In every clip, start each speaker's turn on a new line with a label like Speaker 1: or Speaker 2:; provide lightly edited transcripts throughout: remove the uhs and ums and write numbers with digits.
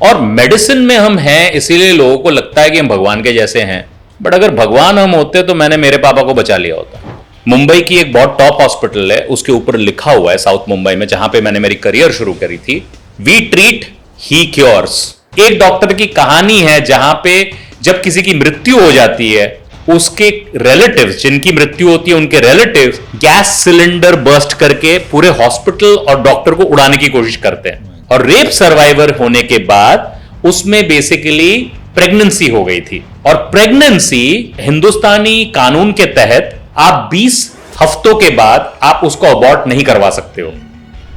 Speaker 1: और मेडिसिन में हम हैं इसीलिए लोगों को लगता है कि हम भगवान के जैसे हैं, बट अगर भगवान हम होते तो मैंने मेरे पापा को बचा लिया होता। मुंबई की एक बहुत टॉप हॉस्पिटल है, उसके ऊपर लिखा हुआ है साउथ मुंबई में, जहां पे मैंने मेरी करियर शुरू करी थी, वी ट्रीट ही क्योर्स। एक डॉक्टर की कहानी है जहां पे जब किसी की मृत्यु हो जाती है, उसके रिलेटिव्स, जिनकी मृत्यु होती है उनके रिलेटिव्स गैस सिलेंडर बर्स्ट करके पूरे हॉस्पिटल और डॉक्टर को उड़ाने की कोशिश करते हैं। और रेप सर्वाइवर होने के बाद उसमें बेसिकली प्रेगनेंसी हो गई थी, और प्रेगनेंसी हिंदुस्तानी कानून के तहत आप 20 हफ्तों के बाद आप उसको अबॉर्ट नहीं करवा सकते हो।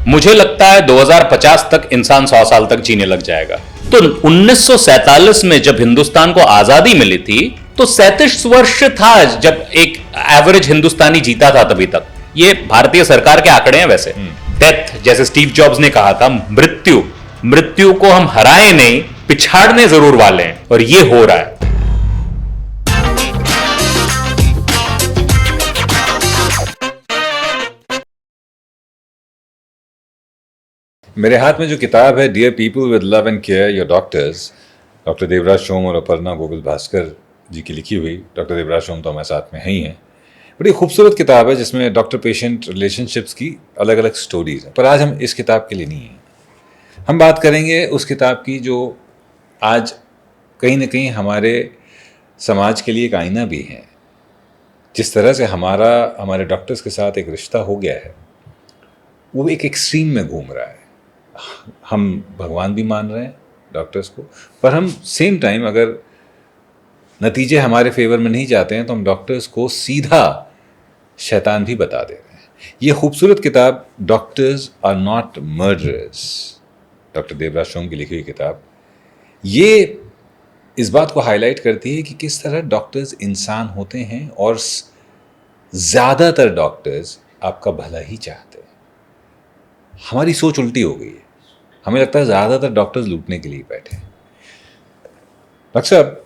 Speaker 1: मुझे लगता है 2050 तक इंसान 100 साल तक जीने लग जाएगा। तो 1947 में जब हिंदुस्तान को आजादी मिली थी तो 37 वर्ष था जब एक एवरेज हिंदुस्तानी जीता था तभी तक। ये भारतीय सरकार के आंकड़े हैं वैसे। डेथ, जैसे स्टीव जॉब्स ने कहा था, मृत्यु को हम हराए नहीं, पिछाड़ने जरूर वाले हैं, और ये हो रहा है।
Speaker 2: मेरे हाथ में जो किताब है, dear people with love and care your doctors, doctor Devraj Som और अपर्णा गोविल भास्कर जी की लिखी हुई। डॉक्टर देवराज सोम तो हमारे साथ में ही हैं। बड़ी खूबसूरत किताब है जिसमें डॉक्टर पेशेंट रिलेशनशिप्स की अलग अलग स्टोरीज हैं। पर आज हम इस किताब के लिए नहीं हैं, हम बात करेंगे उस किताब की जो आज कहीं ना कहीं हमारे समाज के लिए एक आईना भी है। जिस तरह से हमारे डॉक्टर्स के साथ एक रिश्ता हो गया है, वो एक एक्सट्रीम में घूम रहा है। हम भगवान भी मान रहे हैं डॉक्टर्स को, पर हम सेम टाइम अगर नतीजे हमारे फेवर में नहीं जाते हैं तो हम डॉक्टर्स को सीधा शैतान भी बता दे रहे हैं। ये खूबसूरत किताब doctors are not murderers, doctor Devraj Som की लिखी हुई किताब, ये इस बात को हाईलाइट करती है कि किस तरह डॉक्टर्स इंसान होते हैं और ज़्यादातर डॉक्टर्स आपका भला ही चाहते हैं। हमारी सोच उल्टी हो गई है, हमें लगता है ज़्यादातर डॉक्टर्स लूटने के लिए बैठे हैं। डॉक्टर साहब,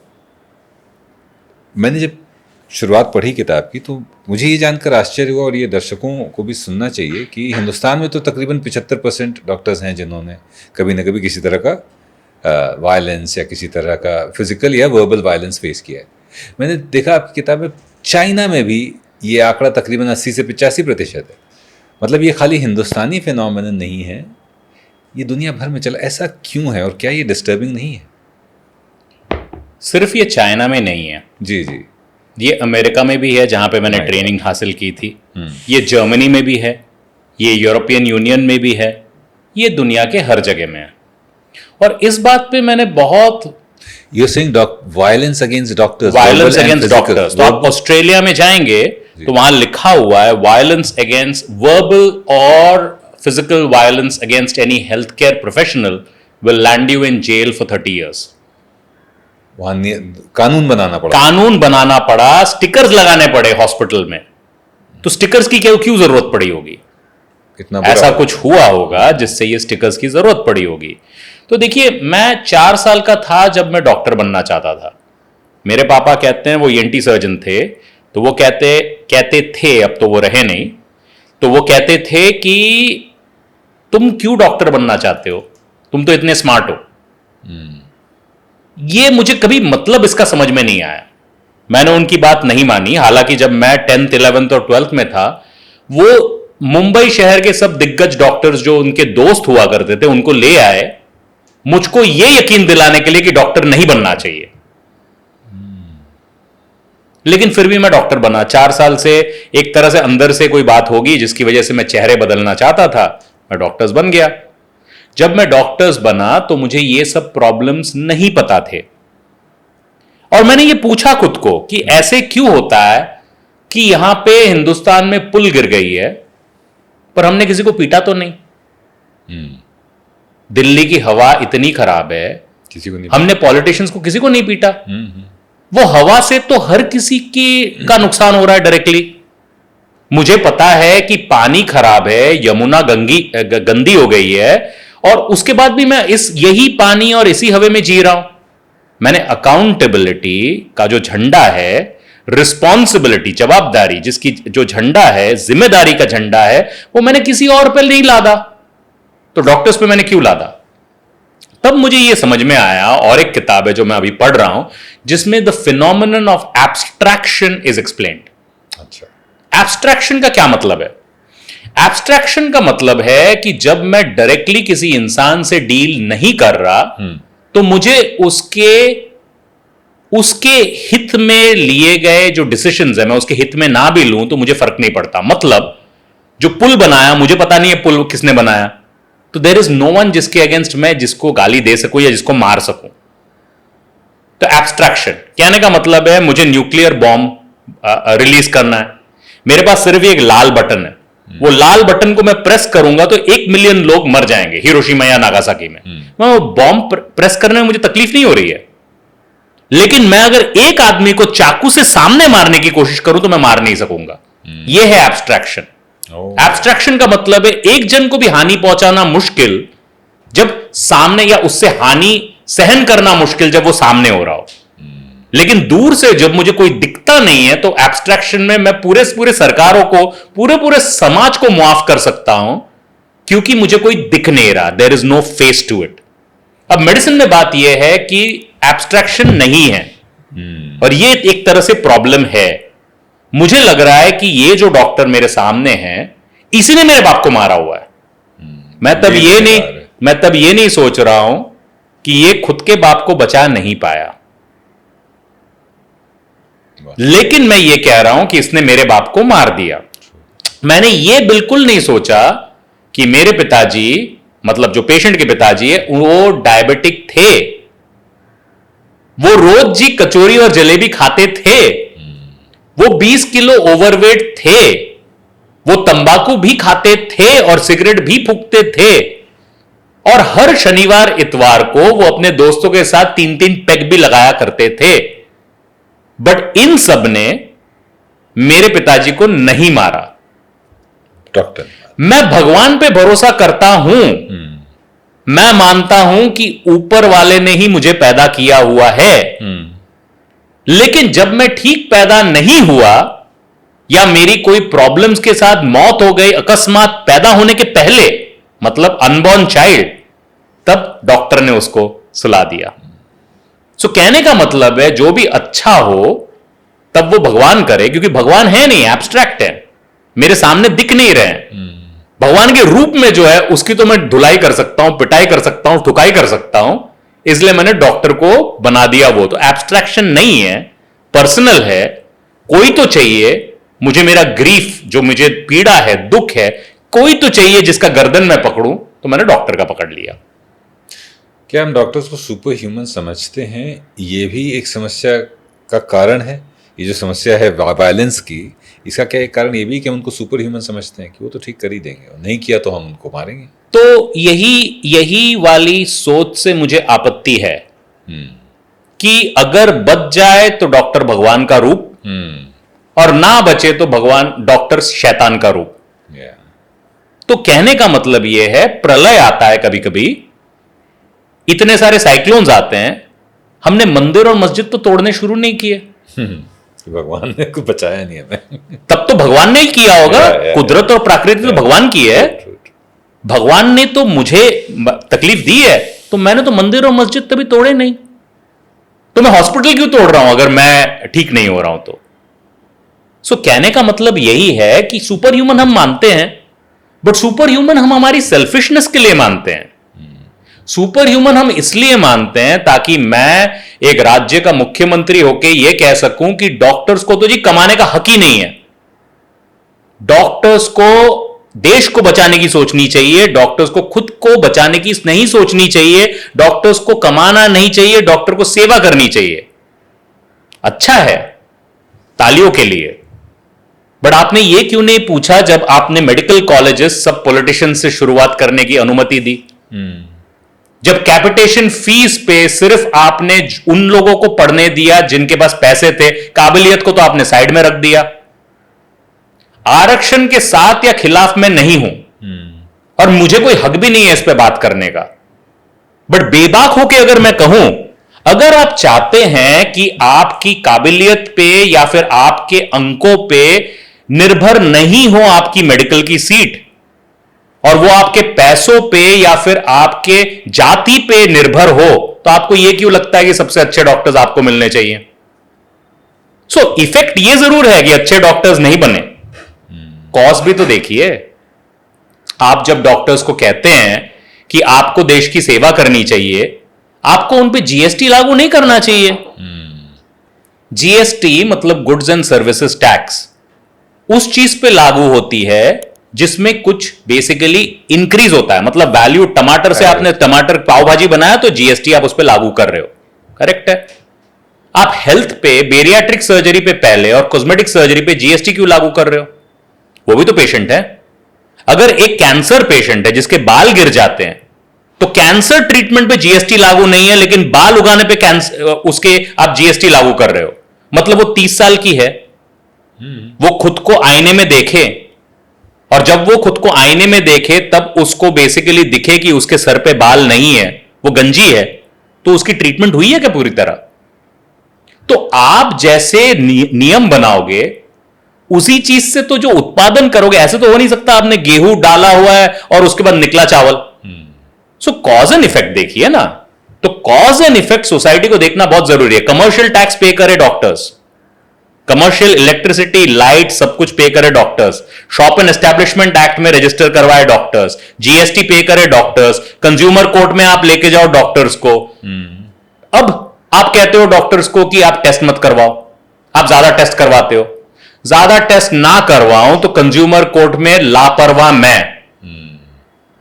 Speaker 2: मैंने जब शुरुआत पढ़ी किताब की तो मुझे ये जानकर आश्चर्य हुआ, और ये दर्शकों को भी सुनना चाहिए, कि हिंदुस्तान में तो तकरीबन 75% डॉक्टर्स हैं जिन्होंने कभी ना कभी किसी तरह का वायलेंस या किसी तरह का फिजिकल या वर्बल वायलेंस फेस किया है। मैंने देखा आपकी किताब में चाइना में भी ये आंकड़ा तकरीबन 80 से 85% है। मतलब ये खाली हिंदुस्तानी फिनोमेनन नहीं है, ये दुनिया भर में चला। ऐसा क्यों है और क्या ये डिस्टर्बिंग नहीं है?
Speaker 1: सिर्फ ये चाइना में नहीं है
Speaker 2: जी जी,
Speaker 1: ये अमेरिका में भी है जहां पे मैंने ट्रेनिंग हासिल की थी, ये जर्मनी में भी है, ये यूरोपियन यूनियन में भी है, ये दुनिया के हर जगह में है। और इस बात पे मैंने बहुत
Speaker 2: You're saying violence against doctors,
Speaker 1: violence
Speaker 2: verbal and
Speaker 1: against
Speaker 2: physical.
Speaker 1: Doctors. तो आप ऑस्ट्रेलिया में जाएंगे तो वहां लिखा हुआ है वायलेंस अगेंस्ट वर्बल और physical violence against any health care professional will land you in jail for 30 years।
Speaker 2: वहां कानून बनाना पड़ा,
Speaker 1: स्टिकर्स लगाने पड़े हॉस्पिटल में। तो स्टिकर्स की क्यों जरूरत पड़ी होगी?
Speaker 2: इतना
Speaker 1: ऐसा कुछ हुआ होगा जिससे ये स्टिकर्स की जरूरत पड़ी होगी। तो देखिए, मैं 4 साल का था जब मैं डॉक्टर बनना चाहता था। मेरे पापा कहते हैं, वो ईएनटी सर्जन थे, तो वो कहते थे, अब तो वो रहे नहीं, तो वो कहते थे कि तुम क्यों डॉक्टर बनना चाहते हो, तुम तो इतने स्मार्ट हो। ये मुझे कभी मतलब इसका समझ में नहीं आया, मैंने उनकी बात नहीं मानी। हालांकि जब मैं 10th 11th और 12th में था, वो मुंबई शहर के सब दिग्गज डॉक्टर्स जो उनके दोस्त हुआ करते थे उनको ले आए मुझको ये यकीन दिलाने के लिए कि डॉक्टर नहीं बनना चाहिए। लेकिन फिर भी मैं डॉक्टर बना। 4 साल से एक तरह से अंदर से कोई बात होगी जिसकी वजह से मैं चेहरे बदलना चाहता था, मैं डॉक्टर्स बन गया। जब मैं डॉक्टर्स बना तो मुझे ये सब प्रॉब्लम्स नहीं पता थे, और मैंने ये पूछा खुद को कि ऐसे क्यों होता है कि यहां पे हिंदुस्तान में पुल गिर गई है पर हमने किसी को पीटा तो नहीं। दिल्ली की हवा इतनी खराब है,
Speaker 2: किसी को नहीं,
Speaker 1: हमने पॉलिटिशियंस को किसी को नहीं पीटा। वो हवा से तो हर किसी का नुकसान हो रहा है डायरेक्टली। मुझे पता है कि पानी खराब है, यमुना गंदी हो गई है, और उसके बाद भी मैं यही पानी और इसी हवा में जी रहा हूं। मैंने अकाउंटेबिलिटी का जो झंडा है, रिस्पॉन्सिबिलिटी, जवाबदारी जिसकी जो झंडा है, जिम्मेदारी का झंडा है, वो मैंने किसी और पर नहीं लादा, तो डॉक्टर्स पे मैंने क्यों लादा? तब मुझे यह समझ में आया, और एक किताब है जो मैं अभी पढ़ रहा हूं जिसमें the phenomenon of abstraction is explained.
Speaker 2: अच्छा,
Speaker 1: एब्स्ट्रैक्शन का क्या मतलब है? एब्स्ट्रैक्शन का मतलब है कि जब मैं डायरेक्टली किसी इंसान से डील नहीं कर रहा तो मुझे उसके हित में लिए गए जो डिसीजंस है, मैं उसके हित में ना भी लूं तो मुझे फर्क नहीं पड़ता। मतलब जो पुल बनाया, मुझे पता नहीं है पुल किसने बनाया, तो देयर इज नो वन जिसके अगेंस्ट मैं जिसको गाली दे सकूं या जिसको मार सकूं। तो एब्स्ट्रैक्शन कहने का मतलब है मुझे न्यूक्लियर बॉम्ब रिलीज करना है, मेरे पास सिर्फ एक लाल बटन है, वो लाल बटन को मैं प्रेस करूंगा तो 1 मिलियन लोग मर जाएंगे हिरोशिमा या नागासाकी में। वो बॉम्ब प्रेस करने में मुझे तकलीफ नहीं हो रही है, लेकिन मैं अगर एक आदमी को चाकू से सामने मारने की कोशिश करूं तो मैं मार नहीं सकूंगा। यह है एब्स्ट्रैक्शन। एब्स्ट्रैक्शन का मतलब है एक जन को भी हानि पहुंचाना मुश्किल जब सामने, या उससे हानि सहन करना मुश्किल जब वो सामने हो रहा हो, लेकिन दूर से जब मुझे कोई दिखता नहीं है तो एब्स्ट्रैक्शन में मैं पूरे सरकारों को, पूरे समाज को मुआफ कर सकता हूं क्योंकि मुझे कोई दिख नहीं रहा। There is no face to it. अब मेडिसिन में बात यह है कि एब्स्ट्रैक्शन नहीं है, और ये एक तरह से प्रॉब्लम है। मुझे लग रहा है कि ये जो डॉक्टर मेरे सामने हैं इसी ने मेरे बाप को मारा हुआ है। मैं तब ये नहीं सोच रहा हूं कि ये खुद के बाप को बचा नहीं पाया, लेकिन मैं ये कह रहा हूं कि इसने मेरे बाप को मार दिया। मैंने ये बिल्कुल नहीं सोचा कि मेरे पिताजी, मतलब जो पेशेंट के पिताजी है, वो डायबिटिक थे, वो रोज जी कचौरी और जलेबी खाते थे, वो 20 किलो ओवरवेट थे, वो तंबाकू भी खाते थे और सिगरेट भी फूंकते थे, और हर शनिवार इतवार को वो अपने दोस्तों के साथ 3-3 पेग भी लगाया करते थे। बट इन सब ने मेरे पिताजी को नहीं मारा।
Speaker 2: डॉक्टर,
Speaker 1: मैं भगवान पे भरोसा करता हूं, मैं मानता हूं कि ऊपर वाले ने ही मुझे पैदा किया हुआ है, लेकिन जब मैं ठीक पैदा नहीं हुआ या मेरी कोई प्रॉब्लम्स के साथ मौत हो गई अकस्मात पैदा होने के पहले, मतलब अनबॉर्न चाइल्ड, तब डॉक्टर ने उसको सुला दिया। सो कहने का मतलब है जो भी अच्छा हो तब वो भगवान करे, क्योंकि भगवान है नहीं, एब्स्ट्रैक्ट है, मेरे सामने दिख नहीं रहे हैं। भगवान के रूप में जो है उसकी तो मैं धुलाई कर सकता हूं, पिटाई कर सकता हूं, ठुकाई कर सकता हूं, इसलिए मैंने डॉक्टर को बना दिया। वो तो एब्स्ट्रैक्शन नहीं है, पर्सनल है। कोई तो चाहिए मुझे, मेरा ग्रीफ जो मुझे पीड़ा है, दुख है, कोई तो चाहिए जिसका गर्दन मैं पकड़ूं, तो मैंने डॉक्टर का पकड़ लिया।
Speaker 2: क्या हम डॉक्टर्स को सुपर ह्यूमन समझते हैं? ये भी एक समस्या का कारण है। ये जो समस्या है वायलेंस की, इसका क्या एक कारण ये भी कि हम उनको सुपर ह्यूमन समझते हैं कि वो तो ठीक कर ही देंगे, और नहीं किया तो हम उनको मारेंगे।
Speaker 1: तो यही वाली सोच से मुझे आपत्ति है कि अगर बच जाए तो डॉक्टर भगवान का रूप, और ना बचे तो भगवान डॉक्टर शैतान का रूप। तो कहने का मतलब यह है, प्रलय आता है कभी कभी, इतने सारे साइक्लोन्स आते हैं, हमने मंदिर और मस्जिद तो तोड़ने शुरू नहीं किए,
Speaker 2: भगवान ने कुछ बचाया नहीं हमें।
Speaker 1: तब तो भगवान ने ही किया होगा। कुदरत और प्रकृति तो भगवान की है। भगवान ने तो मुझे तकलीफ दी है, तो मैंने तो मंदिर और मस्जिद तभी तोड़े नहीं, तो मैं हॉस्पिटल क्यों तोड़ रहा हूं अगर मैं ठीक नहीं हो रहा हूं तो। सो कहने का मतलब यही है कि सुपर ह्यूमन हम मानते हैं, बट सुपर ह्यूमन हम हमारी सेल्फिशनेस के लिए मानते हैं। सुपर ह्यूमन हम इसलिए मानते हैं ताकि मैं एक राज्य का मुख्यमंत्री होकर यह कह सकूं कि डॉक्टर्स को तो जी कमाने का हक ही नहीं है, डॉक्टर्स को देश को बचाने की सोचनी चाहिए, डॉक्टर्स को खुद को बचाने की नहीं सोचनी चाहिए, डॉक्टर्स को कमाना नहीं चाहिए, डॉक्टर को सेवा करनी चाहिए। अच्छा है, तालियों के लिए। बट आपने यह क्यों नहीं पूछा जब आपने मेडिकल कॉलेजेस सब पॉलिटिशियंस से शुरुआत करने की अनुमति दी? जब कैपिटेशन फीस पे सिर्फ आपने उन लोगों को पढ़ने दिया जिनके पास पैसे थे, काबिलियत को तो आपने साइड में रख दिया। आरक्षण के साथ या खिलाफ मैं नहीं हूं, और मुझे कोई हक भी नहीं है इस पे बात करने का, बट बेबाक होके अगर मैं कहूं, अगर आप चाहते हैं कि आपकी काबिलियत पे या फिर आपके अंकों पे निर्भर नहीं हो आपकी मेडिकल की सीट, और वो आपके पैसों पे या फिर आपके जाति पे निर्भर हो, तो आपको ये क्यों लगता है कि सबसे अच्छे डॉक्टर्स आपको मिलने चाहिए? सो इफेक्ट ये जरूर है कि अच्छे डॉक्टर्स नहीं बने, कॉज भी तो देखिए। आप जब डॉक्टर्स को कहते हैं कि आपको देश की सेवा करनी चाहिए, आपको उन पे जीएसटी लागू नहीं करना चाहिए। जीएसटी मतलब गुड्स एंड सर्विसेज टैक्स उस चीज पे लागू होती है जिसमें कुछ बेसिकली इंक्रीज होता है, मतलब वैल्यू। टमाटर से आपने टमाटर पाव भाजी बनाया तो जीएसटी आप उस पे लागू कर रहे हो, करेक्ट है। आप हेल्थ पे, बेरियाट्रिक सर्जरी पे पहले और कॉस्मेटिक सर्जरी पे जीएसटी क्यों लागू कर रहे हो? वो भी तो पेशेंट है। अगर एक कैंसर पेशेंट है जिसके बाल गिर जाते हैं, तो कैंसर ट्रीटमेंट पे जीएसटी लागू नहीं है, लेकिन बाल उगाने पे कैंसर उसके आप जीएसटी लागू कर रहे हो। मतलब वो 30 साल की है, वो खुद को आईने में देखे, और जब वो खुद को आईने में देखे तब उसको बेसिकली दिखे कि उसके सर पे बाल नहीं है, वो गंजी है, तो उसकी ट्रीटमेंट हुई है क्या पूरी तरह? तो आप जैसे नियम बनाओगे उसी चीज से तो जो उत्पादन करोगे। ऐसे तो हो नहीं सकता आपने गेहूं डाला हुआ है और उसके बाद निकला चावल। सो कॉज एंड इफेक्ट देखिए ना। तो कॉज एंड इफेक्ट सोसाइटी को देखना बहुत जरूरी है। कमर्शियल टैक्स पे करे डॉक्टर्स, कमर्शियल इलेक्ट्रिसिटी लाइट सब कुछ पे करे doctors, shop and establishment act में रजिस्टर करवाए डॉक्टर्स, जीएसटी पे करे डॉक्टर्स, कंज्यूमर कोर्ट में आप लेके जाओ डॉक्टर्स को। अब आप कहते हो डॉक्टर्स को कि आप टेस्ट मत करवाओ, आप ज्यादा टेस्ट करवाते हो। ज्यादा टेस्ट ना करवाऊं तो कंज्यूमर कोर्ट में लापरवाह मैं,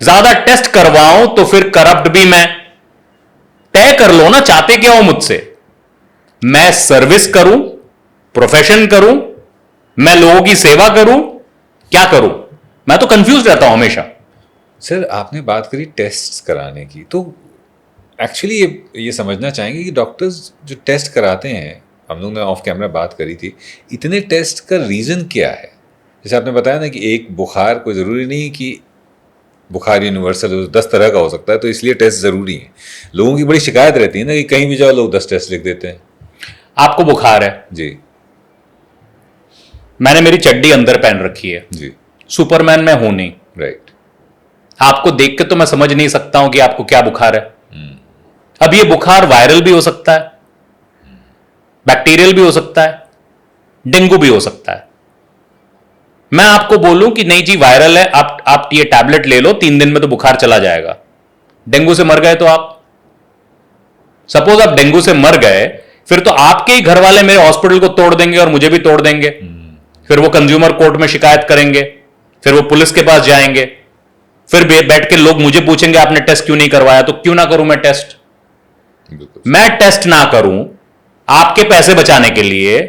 Speaker 1: ज्यादा टेस्ट करवाऊं तो फिर करप्ट भी मैं। तय कर लो ना, चाहते क्या हो मुझसे? मैं सर्विस करूं, प्रोफेशन करूं, मैं लोगों की सेवा करूं, क्या करूं? मैं तो कंफ्यूज रहता हूं हमेशा।
Speaker 2: सर आपने बात करी टेस्ट कराने की, तो एक्चुअली ये समझना चाहेंगे कि डॉक्टर्स जो टेस्ट कराते हैं, हम लोग ने ऑफ कैमरा बात करी थी, इतने टेस्ट का रीज़न क्या है? जैसे आपने बताया ना कि एक बुखार कोई ज़रूरी नहीं कि बुखार यूनिवर्सल 10 तरह का हो सकता है, तो इसलिए टेस्ट ज़रूरी है। लोगों की बड़ी शिकायत रहती है ना कि कहीं भी जाओ लोग 10 टेस्ट लिख देते हैं।
Speaker 1: आपको बुखार है
Speaker 2: जी,
Speaker 1: मैंने मेरी चड्डी अंदर पहन रखी है
Speaker 2: जी,
Speaker 1: सुपरमैन मैं हूं नहीं।
Speaker 2: राइट।
Speaker 1: आपको देख के तो मैं समझ नहीं सकता हूं कि आपको क्या बुखार है। अब ये बुखार वायरल भी हो सकता है, बैक्टीरियल भी हो सकता है, डेंगू भी हो सकता है। मैं आपको बोलूं कि नहीं जी वायरल है, आप ये टैबलेट ले लो, 3 दिन में तो बुखार चला जाएगा। डेंगू से मर गए तो आप, सपोज आप डेंगू से मर गए, फिर तो आपके ही घर वाले मेरे हॉस्पिटल को तोड़ देंगे और मुझे भी तोड़ देंगे। फिर वो कंज्यूमर कोर्ट में शिकायत करेंगे, फिर वो पुलिस के पास जाएंगे, फिर बैठ के लोग मुझे पूछेंगे आपने टेस्ट क्यों नहीं करवाया। तो क्यों ना करूं मैं टेस्ट? मैं टेस्ट ना करूं आपके पैसे बचाने के लिए,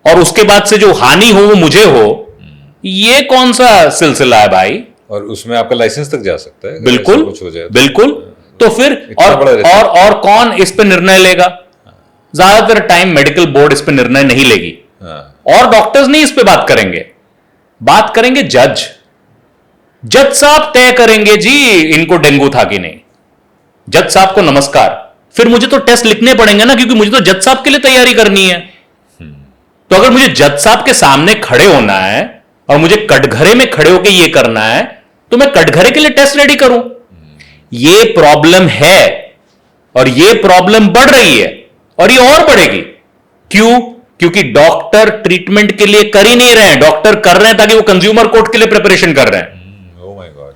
Speaker 1: और उसके बाद से जो हानि हो वो मुझे हो, ये कौन सा सिलसिला है भाई?
Speaker 2: और उसमें आपका लाइसेंस तक जा सकता है,
Speaker 1: बिल्कुल
Speaker 2: कुछ हो जाए
Speaker 1: बिल्कुल। तो फिर और कौन इस पे निर्णय लेगा? ज्यादातर टाइम मेडिकल बोर्ड इस पे निर्णय नहीं लेगी, और डॉक्टर्स नहीं इस पे बात करेंगे। बात करेंगे जज। जज साहब तय करेंगे जी इनको डेंगू था कि नहीं। जज साहब को नमस्कार। फिर मुझे तो टेस्ट लिखने पड़ेंगे ना, क्योंकि मुझे तो जज साहब के लिए तैयारी करनी है। तो अगर मुझे जज साहब के सामने खड़े होना है और मुझे कटघरे में खड़े होकर ये करना है, तो मैं कटघरे के लिए टेस्ट रेडी करूं। ये प्रॉब्लम है, और ये प्रॉब्लम बढ़ रही है, और ये और बढ़ेगी। क्यों? क्योंकि डॉक्टर ट्रीटमेंट के लिए कर ही नहीं रहे हैं, डॉक्टर कर रहे हैं ताकि वो कंज्यूमर कोर्ट के लिए प्रिपरेशन कर रहे हैं।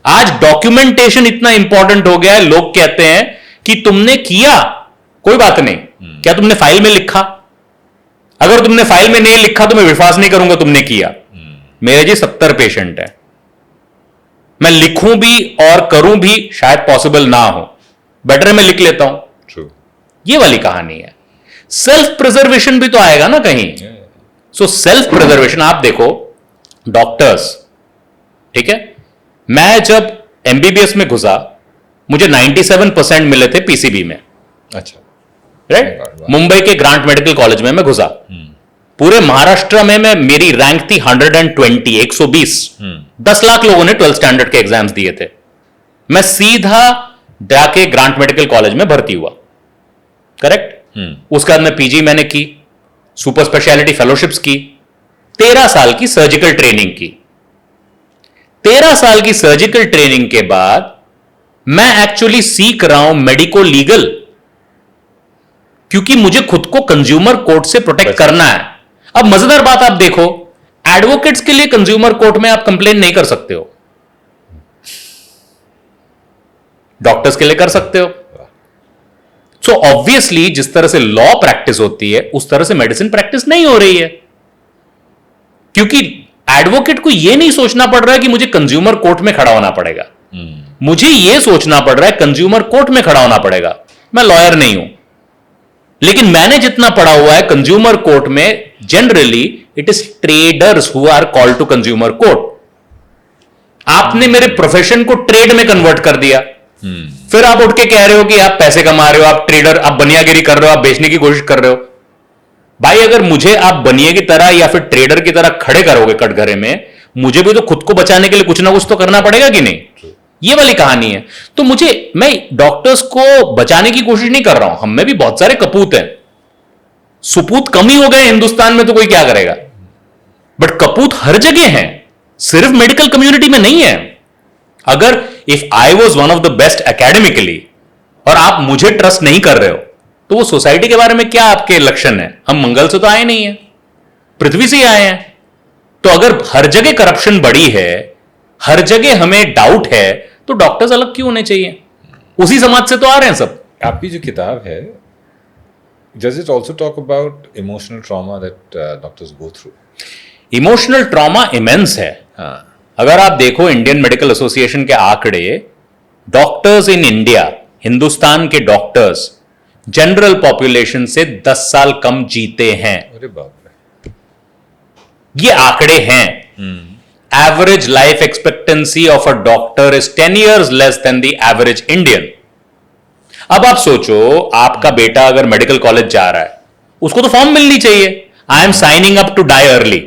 Speaker 1: आज डॉक्यूमेंटेशन इतना इंपॉर्टेंट हो गया है, लोग कहते हैं कि तुमने किया, कोई बात नहीं, क्या तुमने फाइल में लिखा? अगर तुमने फाइल में नहीं लिखा तो मैं विश्वास नहीं करूंगा तुमने किया। मेरे जी 70 पेशेंट है, मैं लिखूं भी और करूं भी शायद पॉसिबल ना हो, बेटर है मैं लिख लेता हूं।
Speaker 2: True.
Speaker 1: ये वाली कहानी है। सेल्फ प्रिजर्वेशन भी तो आएगा ना कहीं। सो सेल्फ प्रिजर्वेशन आप देखो, डॉक्टर्स, ठीक है, मैं जब एमबीबीएस में घुसा मुझे 97% मिले थे पीसीबी में।
Speaker 2: अच्छा,
Speaker 1: राइट। मुंबई के ग्रांट मेडिकल कॉलेज में मैं घुसा। पूरे महाराष्ट्र में मैं मेरी रैंक थी 120, 120। 10 लाख लोगों ने 12th स्टैंडर्ड के एग्जाम्स दिए थे। मैं सीधा जाके ग्रांट मेडिकल कॉलेज में भर्ती हुआ, करेक्ट। उसके बाद में पीजी मैंने की, सुपर स्पेशलिटी फेलोशिप्स की, 13 साल की सर्जिकल ट्रेनिंग की। 13 साल की सर्जिकल ट्रेनिंग के बाद मैं एक्चुअली सीख रहा हूं मेडिको लीगल, क्योंकि मुझे खुद को कंज्यूमर कोर्ट से प्रोटेक्ट करना है। अब मजेदार बात आप देखो, एडवोकेट्स के लिए कंज्यूमर कोर्ट में आप कंप्लेन नहीं कर सकते हो, डॉक्टर्स के लिए कर सकते हो। सो ऑब्वियसली जिस तरह से लॉ प्रैक्टिस होती है उस तरह से मेडिसिन प्रैक्टिस नहीं हो रही है, क्योंकि एडवोकेट को यह नहीं सोचना पड़ रहा है कि मुझे कंज्यूमर कोर्ट में खड़ा होना पड़ेगा, मुझे यह सोचना पड़ रहा है कंज्यूमर कोर्ट में खड़ा होना पड़ेगा। मैं लॉयर नहीं हूं, लेकिन मैंने जितना पढ़ा हुआ है कंज्यूमर कोर्ट में generally it is traders who are called to consumer court. आपने मेरे प्रोफेशन को ट्रेड में कन्वर्ट कर दिया, फिर आप उठ के कह रहे हो कि आप पैसे कमा रहे हो, आप ट्रेडर, आप बनियागिरी कर रहे हो, आप बेचने की कोशिश कर रहे हो। भाई अगर मुझे आप बनिए की तरह या फिर ट्रेडर की तरह खड़े करोगे कटघरे में, मुझे भी तो खुद को बचाने के लिए कुछ ना कुछ तो करना पड़ेगा कि नहीं। ये वाली कहानी है। तो मैं डॉक्टर्स को बचाने की कोशिश नहीं कर रहा हूं, हम में भी बहुत सारे कपूत हैं, सुपूत कम ही हो गए हिंदुस्तान में तो कोई क्या करेगा, बट कपूत हर जगह हैं, सिर्फ मेडिकल कम्युनिटी में नहीं है। अगर if I was one of the best academically और आप मुझे ट्रस्ट नहीं कर रहे हो, तो वो सोसाइटी के बारे में क्या आपके लक्षण है। हम मंगल से तो आए नहीं है, पृथ्वी से ही आए हैं। तो अगर हर जगह करप्शन बढ़ी है, हर जगह हमें डाउट है, तो डॉक्टर्स अलग क्यों होने चाहिए? उसी समाज से तो आ रहे हैं सब।
Speaker 2: आपकी जो किताब है, does it also talk about emotional trauma that doctors go through?
Speaker 1: Emotional trauma immense है।
Speaker 2: हाँ,
Speaker 1: अगर आप देखो इंडियन मेडिकल एसोसिएशन के आंकड़े, डॉक्टर्स इन इंडिया, हिंदुस्तान के डॉक्टर्स जनरल पॉपुलेशन से 10 साल कम जीते हैं।
Speaker 2: अरे बाप रे,
Speaker 1: ये आंकड़े हैं। Average life expectancy of a doctor is 10 years less than the average Indian. अब आप सोचो, आपका बेटा अगर मेडिकल कॉलेज जा रहा है, उसको तो फॉर्म मिलनी चाहिए, I am signing up to die early,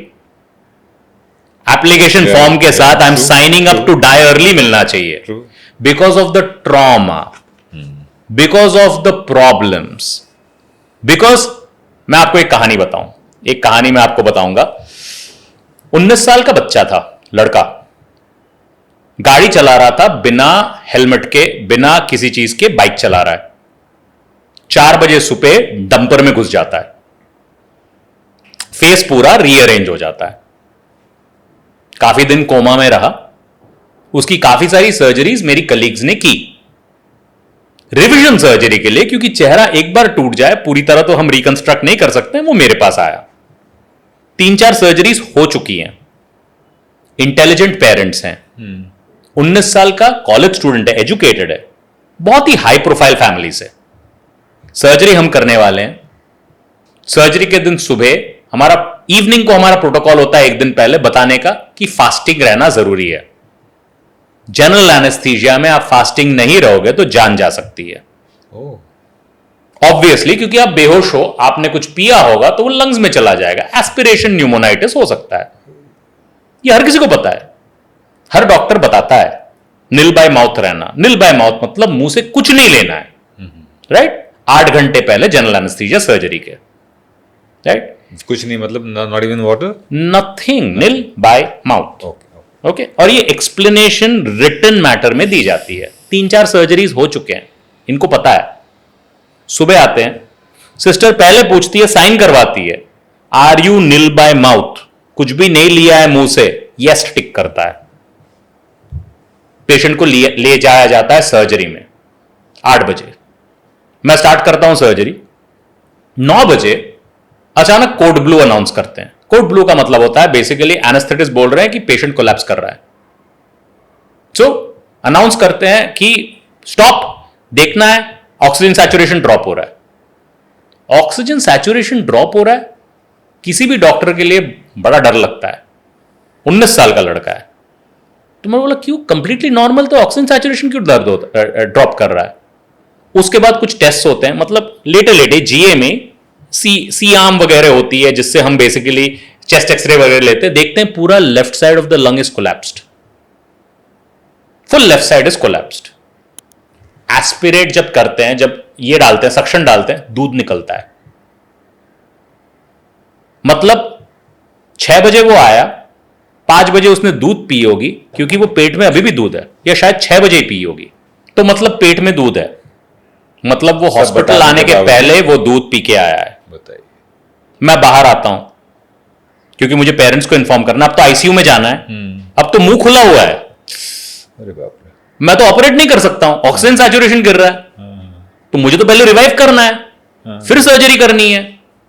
Speaker 1: application form के साथ I am signing up to die early मिलना चाहिए। Because of the trauma, because of the problems, because मैं आपको एक कहानी बताऊं, एक कहानी मैं आपको बताऊंगा। 19 साल का बच्चा था, लड़का, गाड़ी चला रहा था बिना हेलमेट के, बिना किसी चीज के बाइक चला रहा है। 4 बजे सुबह डंपर में घुस जाता है, फेस पूरा रीअरेंज हो जाता है, काफी दिन कोमा में रहा। उसकी काफी सारी सर्जरीज मेरी कलीग्स ने की, रिविजन सर्जरी के लिए, क्योंकि चेहरा एक बार टूट जाए पूरी तरह तो हम रिकंस्ट्रक्ट नहीं कर सकते। वो मेरे पास आया, 3-4 सर्जरीज हो चुकी हैं, इंटेलिजेंट पेरेंट्स हैं, 19 साल का कॉलेज स्टूडेंट है, एजुकेटेड है, बहुत ही हाई प्रोफाइल फैमिली से। सर्जरी हम करने वाले हैं। सर्जरी के दिन सुबह हमारा, इवनिंग को हमारा प्रोटोकॉल होता है एक दिन पहले बताने का कि फास्टिंग रहना जरूरी है। जनरल एनेस्थीसिया में आप फास्टिंग नहीं रहोगे तो जान जा सकती है, ऑब्वियसली, क्योंकि आप बेहोश हो, आपने कुछ पिया होगा तो वो लंग्स में चला जाएगा, एस्पिरेशन न्यूमोनाइटिस हो सकता है। ये हर किसी को पता है, हर डॉक्टर बताता है। नील बाय माउथ रहना, नील बाय माउथ मतलब मुंह से कुछ नहीं लेना है, राइट? 8 घंटे पहले जनरल एनेस्थीसिया सर्जरी के, राइट?
Speaker 2: कुछ नहीं मतलब not even water,
Speaker 1: nothing, nil by mouth. Okay, और ये एक्सप्लेनेशन रिटन मैटर में दी जाती है। 3-4 सर्जरीज हो चुके हैं, इनको पता है। सुबह आते हैं, सिस्टर पहले पूछती है, साइन करवाती है, are you nil by mouth? कुछ भी नहीं लिया है मुंह से, यस टिक करता है। पेशेंट को ले जाया जाता है सर्जरी में। 8 बजे मैं स्टार्ट करता हूं सर्जरी। 9 बजे अचानक कोड ब्लू अनाउंस करते हैं। कोड ब्लू का मतलब होता है बेसिकली एनेस्थेटिस्ट बोल रहे हैं कि पेशेंट कोलैप्स कर रहा है। सो अनाउंस करते हैं कि स्टॉप, देखना है ऑक्सीजन सैचुरेशन ड्रॉप हो रहा है। ऑक्सीजन सैचुरेशन ड्रॉप हो रहा है, किसी भी डॉक्टर के लिए बड़ा डर लगता है। 19 साल का लड़का है, तो मैं बोला क्यों, कंप्लीटली नॉर्मल, तो ऑक्सीजन सैचुरेशन क्यों ड्रॉप कर रहा है? उसके बाद कुछ टेस्ट होते हैं, मतलब लेटे जीए में सी आर्म वगैरह होती है, जिससे हम बेसिकली चेस्ट एक्सरे वगैरह लेते हैं, देखते हैं पूरा left side of the lung is collapsed, full left side is collapsed. Aspirate जब करते हैं, जब ये डालते हैं, सक्शन डालते हैं, दूध निकलता है। मतलब 6 बजे वो आया, 5 बजे उसने दूध पी होगी क्योंकि वो पेट में अभी भी दूध है, या शायद 6 बजे ही पी होगी, तो मतलब पेट में दूध है, मतलब वो हॉस्पिटल आने के पहले वो दूध पी के आया है।
Speaker 2: बताइए।
Speaker 1: मैं बाहर आता हूं क्योंकि मुझे पेरेंट्स को इन्फॉर्म करना, अब तो आईसीयू में जाना है, अब तो मुंह खुला हुआ है,
Speaker 2: अरे बाप रे।
Speaker 1: मैं तो ऑपरेट नहीं कर सकता हूं, ऑक्सीजन सैचुरेशन गिर रहा है, तो मुझे तो पहले रिवाइव करना है, फिर सर्जरी करनी है,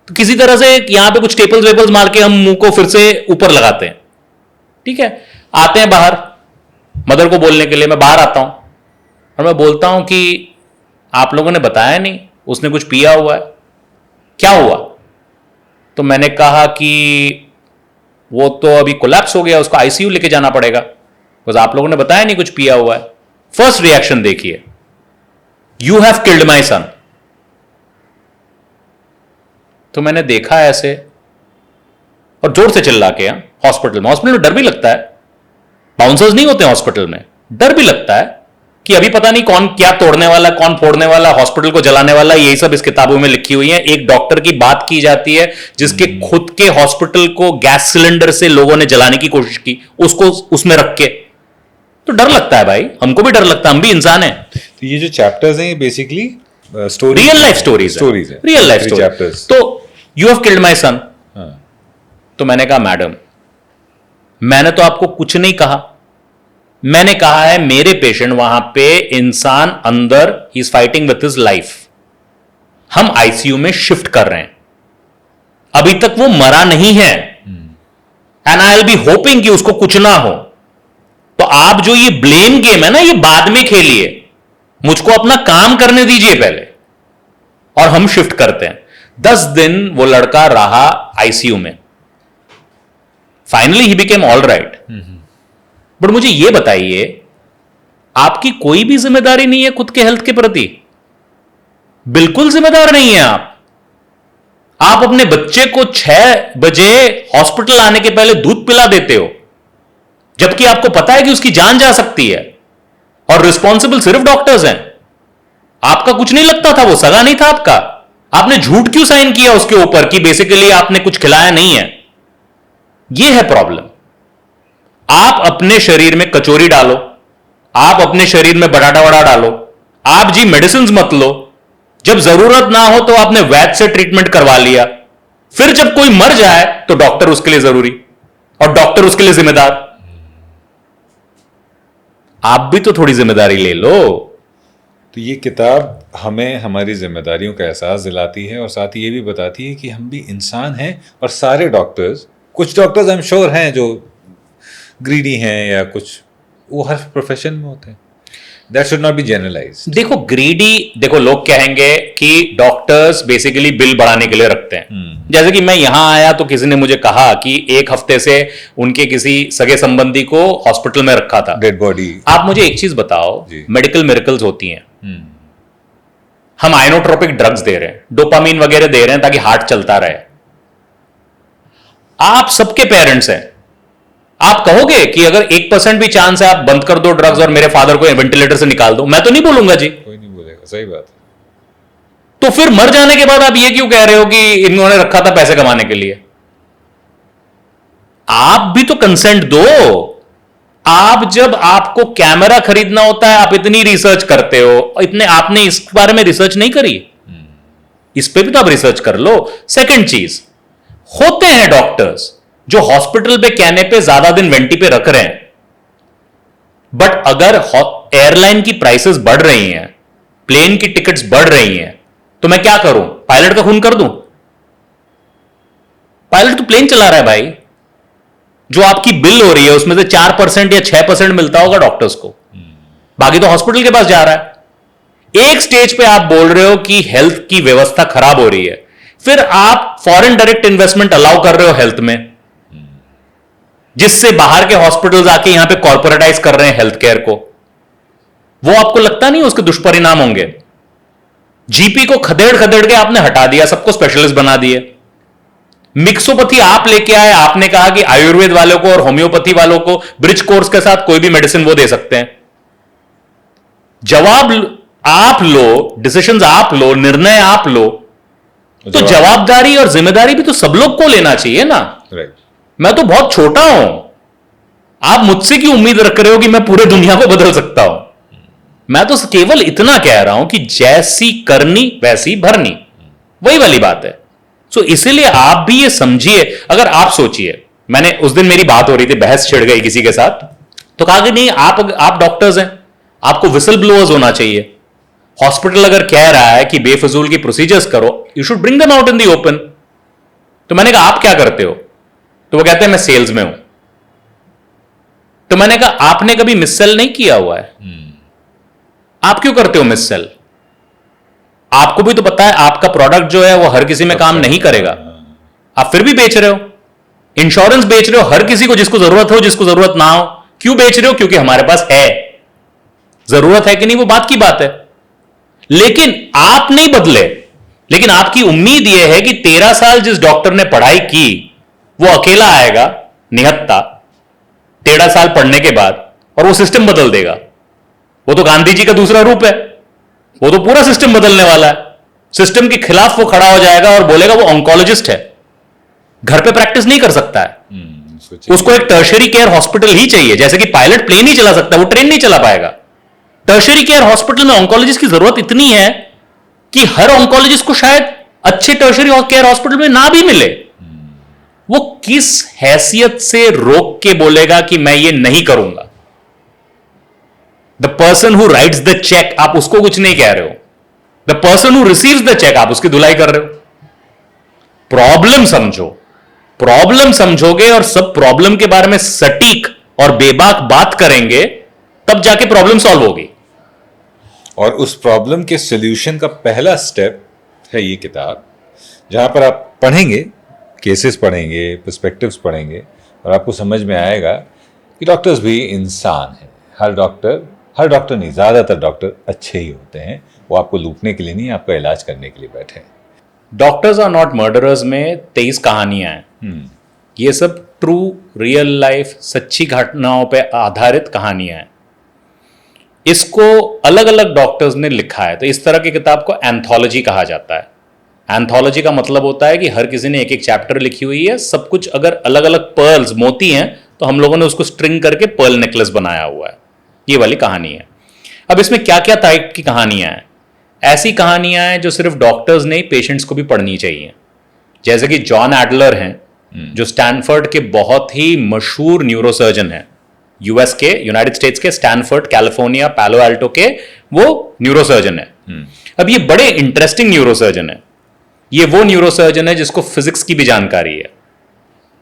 Speaker 1: तो किसी तरह से यहां पे कुछ टेपल्स वेपल्स मार के हम मुंह को फिर से ऊपर लगाते हैं। ठीक है, आते हैं बाहर मदर को बोलने के लिए, मैं बाहर आता हूं और मैं बोलता हूं कि आप लोगों ने बताया नहीं, उसने कुछ पिया हुआ है, क्या हुआ? तो मैंने कहा कि वो तो अभी कोलैप्स हो गया, उसको आईसीयू लेके जाना पड़ेगा, बिकॉज आप लोगों ने बताया नहीं कुछ पिया हुआ है। फर्स्ट रिएक्शन देखिए, यू हैव किल्ड माई सन। तो मैंने देखा ऐसे और जोर से चिल्ला के, हॉस्पिटल में डर भी लगता है, बाउंसर्स नहीं होते हॉस्पिटल में, डर भी लगता है कि अभी पता नहीं कौन क्या तोड़ने वाला, कौन फोड़ने वाला, हॉस्पिटल को जलाने वाला, यही सब इस किताबों में लिखी हुई है। एक डॉक्टर की बात की जाती है जिसके खुद के हॉस्पिटल को गैस सिलेंडर से लोगों ने जलाने की कोशिश की, उसको उसमें रख के, तो डर लगता है भाई, हमको भी डर लगता है, हम भी इंसान हैं।
Speaker 2: तो ये जो चैप्टर्स हैं ये basically story,
Speaker 1: real life stories
Speaker 2: है,
Speaker 1: रियल लाइफ
Speaker 2: चैप्टर्स।
Speaker 1: तो यू हैव किल्ड माई सन। तो मैंने कहा मैडम, मैंने तो आपको कुछ नहीं कहा, मैंने कहा है मेरे पेशेंट वहां पे इंसान अंदर, he is fighting with his life, हम आईसीयू में शिफ्ट कर रहे हैं, अभी तक वो मरा नहीं है, and I will be hopping कि उसको कुछ ना हो। तो आप जो ये ब्लेम गेम है ना, ये बाद में खेलिए, मुझको अपना काम करने दीजिए पहले, और हम शिफ्ट करते हैं। 10 दिन वो लड़का रहा आईसीयू में, finally he became all right. But मुझे यह बताइए, आपकी कोई भी जिम्मेदारी नहीं है खुद के हेल्थ के प्रति? बिल्कुल जिम्मेदार नहीं है आप अपने बच्चे को 6 बजे हॉस्पिटल आने के पहले दूध पिला देते हो, जबकि आपको पता है कि उसकी जान जा सकती है, और रिस्पॉन्सिबल सिर्फ डॉक्टर्स हैं। आपका कुछ नहीं लगता था, वो सगा नहीं था आपका, आपने झूठ क्यों साइन किया उसके ऊपर कि बेसिकली आपने कुछ खिलाया नहीं है? यह है प्रॉब्लम। आप अपने शरीर में कचौरी डालो, आप अपने शरीर में बटाटा वड़ा डालो, आप जी मेडिसिन मत लो, जब जरूरत ना हो तो आपने वैद्य से ट्रीटमेंट करवा लिया, फिर जब कोई मर जाए तो डॉक्टर उसके लिए जरूरी और डॉक्टर उसके लिए जिम्मेदार। आप भी तो थोड़ी जिम्मेदारी ले लो।
Speaker 2: तो ये किताब हमें हमारी जिम्मेदारियों का एहसास दिलाती है और साथ ही ये भी बताती है कि हम भी इंसान हैं, और सारे डॉक्टर्स, कुछ डॉक्टर्स आई एम श्योर हैं जो ग्रीडी हैं या कुछ, वो हर प्रोफेशन में होते हैं। That should not be generalised.
Speaker 1: देखो ग्रीडी, देखो लोग कहेंगे कि डॉक्टर्स बेसिकली बिल बढ़ाने के लिए रखते हैं। जैसे कि मैं यहां आया तो किसी ने मुझे कहा कि 1 हफ्ते से उनके किसी सगे संबंधी को हॉस्पिटल में रखा था,
Speaker 2: डेड बॉडी। आप
Speaker 1: मुझे एक चीज बताओ, मेडिकल मिरेकल्स होती हैं, हम आइनोट्रोपिक ड्रग्स दे रहे हैं, डोपामीन वगैरह दे रहे हैं ताकि हार्ट चलता रहे। आप सबके पेरेंट्स हैं, आप कहोगे कि अगर 1% भी चांस है आप बंद कर दो ड्रग्स और मेरे फादर को वेंटिलेटर से निकाल दो, मैं तो नहीं बोलूंगा जी,
Speaker 2: कोई नहीं बोलेगा, सही बात है।
Speaker 1: तो फिर मर जाने के बाद आप ये क्यों कह रहे हो कि इन्होंने रखा था पैसे कमाने के लिए? आप भी तो कंसेंट दो। आप जब आपको कैमरा खरीदना होता है आप इतनी रिसर्च करते हो, इतने आपने इस बारे में रिसर्च नहीं करी, इस पे भी तो आप रिसर्च कर लो। सेकंड चीज, होते हैं डॉक्टर्स जो हॉस्पिटल पे कहने पे ज्यादा दिन वेंटी पे रख रहे हैं, बट अगर एयरलाइन की प्राइसेस बढ़ रही हैं, प्लेन की टिकट्स बढ़ रही हैं, तो मैं क्या करूं? पायलट का खून कर दूं? पायलट तो प्लेन चला रहा है भाई, जो आपकी बिल हो रही है उसमें से 4% या 6% मिलता होगा डॉक्टर्स को, बाकी तो हॉस्पिटल के पास जा रहा है। एक स्टेज पे आप बोल रहे हो कि हेल्थ की व्यवस्था खराब हो रही है, फिर आप फॉरेन डायरेक्ट इन्वेस्टमेंट अलाउ कर रहे हो हेल्थ में, जिससे बाहर के हॉस्पिटल्स आके यहां पे कॉर्पोरेटाइज कर रहे हैं हेल्थ केयर को। वो आपको लगता नहीं उसके दुष्परिणाम होंगे? जीपी को खदेड़ खदेड़ के आपने हटा दिया, सबको स्पेशलिस्ट बना दिए। मिक्सोपैथी आप लेके आए, आपने कहा कि आयुर्वेद वालों को और होम्योपैथी वालों को ब्रिज कोर्स के साथ कोई भी मेडिसिन वो दे सकते हैं। जवाब आप लो, डिसीजंस आप लो, निर्णय आप लो, तो जवाबदारी और जिम्मेदारी भी तो सब लोग को लेना चाहिए ना।
Speaker 2: राइट।
Speaker 1: मैं तो बहुत छोटा हूं, आप मुझसे क्यों उम्मीद रख रहे हो कि मैं पूरे दुनिया को बदल सकता हूं? मैं तो केवल इतना कह रहा हूं कि जैसी करनी वैसी भरनी, वही वाली बात है। सो इसीलिए आप भी ये समझिए, अगर आप सोचिए, मैंने उस दिन मेरी बात हो रही थी, बहस छिड़ गई किसी के साथ, तो कहा कि नहीं आप डॉक्टर्स हैं, आपको विसल ब्लोअर्स होना चाहिए। हॉस्पिटल अगर कह रहा है कि बेफजूल की प्रोसीजर्स करो, you should bring them out in the open. तो मैंने कहा आप क्या करते हो? तो वो कहते हैं मैं सेल्स में हूं। तो मैंने कहा आपने कभी मिससेल नहीं किया हुआ है, आप क्यों करते हो मिससेल? आपको भी तो पता है आपका प्रोडक्ट जो है वो हर किसी में काम नहीं करेगा, आप फिर भी बेच रहे हो। इंश्योरेंस बेच रहे हो हर किसी को, जिसको जरूरत हो जिसको जरूरत ना हो। क्यों बेच रहे हो? क्योंकि हमारे पास है। जरूरत है कि नहीं वो बात की बात है, लेकिन आप नहीं बदले। लेकिन आपकी उम्मीद यह है कि 13 साल जिस डॉक्टर ने पढ़ाई की वो अकेला आएगा निहत्ता 13 साल पढ़ने के बाद और वो सिस्टम बदल देगा। वो तो गांधी जी का दूसरा रूप है, वो तो पूरा सिस्टम बदलने वाला है। सिस्टम के खिलाफ वो खड़ा हो जाएगा और बोलेगा वो ऑन्कोलॉजिस्ट है, घर पे प्रैक्टिस नहीं कर सकता है, उसको एक टर्शरी केयर हॉस्पिटल ही चाहिए। जैसे कि पायलट प्लेन ही चला सकता है, वो ट्रेन नहीं चला पाएगा। टर्शरी केयर हॉस्पिटल में ऑन्कोलॉजिस्ट की जरूरत इतनी है कि हर ऑन्कोलॉजिस्ट को शायद अच्छे टर्शरी केयर हॉस्पिटल में ना भी मिले। वो किस हैसियत से रोक के बोलेगा कि मैं ये नहीं करूंगा? The person who writes the cheque, आप उसको कुछ नहीं कह रहे हो। The person who receives the cheque, आप उसकी धुलाई कर रहे हो। प्रॉब्लम समझो, प्रॉब्लम समझोगे और सब प्रॉब्लम के बारे में सटीक और बेबाक बात करेंगे, तब जाके प्रॉब्लम सॉल्व होगी।
Speaker 2: और उस प्रॉब्लम के सॉल्यूशन का पहला स्टेप है ये किताब, जहां पर आप पढ़ेंगे, केसेस पढ़ेंगे, पर्सपेक्टिव्स पढ़ेंगे, और आपको समझ में आएगा कि डॉक्टर्स भी इंसान हैं। हर डॉक्टर नहीं, ज़्यादातर डॉक्टर अच्छे ही होते हैं। वो आपको लूटने के लिए नहीं, आपका इलाज करने के लिए बैठे हैं।
Speaker 1: डॉक्टर्स आर नॉट मर्डरर्स में 23 कहानियां हैं। ये सब ट्रू रियल लाइफ सच्ची घटनाओं पे आधारित कहानियां हैं। इसको अलग अलग डॉक्टर्स ने लिखा है, तो इस तरह की किताब को एंथोलॉजी कहा जाता है। एंथोलॉजी का मतलब होता है कि हर किसी ने एक एक चैप्टर लिखी हुई है, सब कुछ अगर अलग अलग पर्ल्स मोती हैं तो हम लोगों ने उसको स्ट्रिंग करके पर्ल नेकलेस बनाया हुआ है। ये वाली कहानी है। अब इसमें क्या क्या टाइप की कहानियां हैं? ऐसी कहानियां हैं जो सिर्फ डॉक्टर्स नहीं, पेशेंट्स को भी पढ़नी चाहिए। जैसे कि जॉन एडलर हैं, जो स्टैनफोर्ड के बहुत ही मशहूर न्यूरोसर्जन हैं, यूएस के, यूनाइटेड स्टेट्स के स्टैनफोर्ड, कैलिफोर्निया, पालो एल्टो के वो न्यूरोसर्जन है। अब ये बड़े इंटरेस्टिंग न्यूरोसर्जन है। ये वो न्यूरोसर्जन है जिसको फिजिक्स की भी जानकारी है।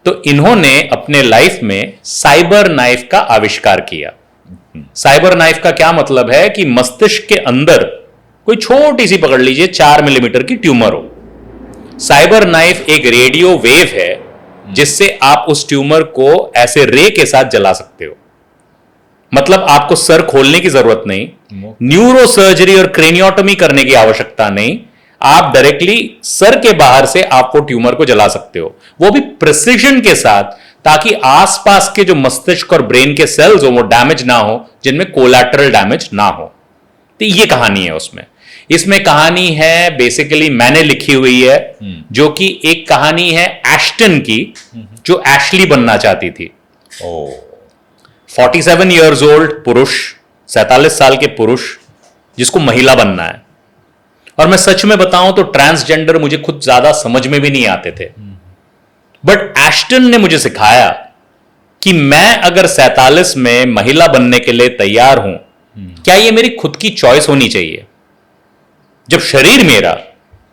Speaker 1: तो इन्होंने अपने लाइफ में साइबर नाइफ का आविष्कार किया। साइबर नाइफ का क्या मतलब है कि मस्तिष्क के अंदर कोई छोटी सी, पकड़ लीजिए 4 मिलीमीटर की ट्यूमर हो। साइबर नाइफ एक रेडियो वेव है जिससे आप उस ट्यूमर को ऐसे रे के साथ जला सकते हो। मतलब आपको सर खोलने की जरूरत नहीं, न्यूरो सर्जरी और क्रेनियोटोमी करने की आवश्यकता नहीं, आप डायरेक्टली सर के बाहर से आप वो ट्यूमर को जला सकते हो, वो भी प्रिसिजन के साथ, ताकि आसपास के जो मस्तिष्क और ब्रेन के सेल्स हो वो डैमेज ना हो, जिनमें कोलैटरल डैमेज ना हो। तो ये कहानी है उसमें। इसमें कहानी है बेसिकली मैंने लिखी हुई है, जो कि एक कहानी है एश्टन की, जो एशली बनना चाहती थी। 47 ईयर्स ओल्ड पुरुष, 47 साल के पुरुष जिसको महिला बनना है। और मैं सच में बताऊं तो ट्रांसजेंडर मुझे खुद ज्यादा समझ में भी नहीं आते थे, बट एश्टन ने मुझे सिखाया कि मैं अगर 47 में महिला बनने के लिए तैयार हूं, क्या ये मेरी खुद की चॉइस होनी चाहिए? जब शरीर मेरा,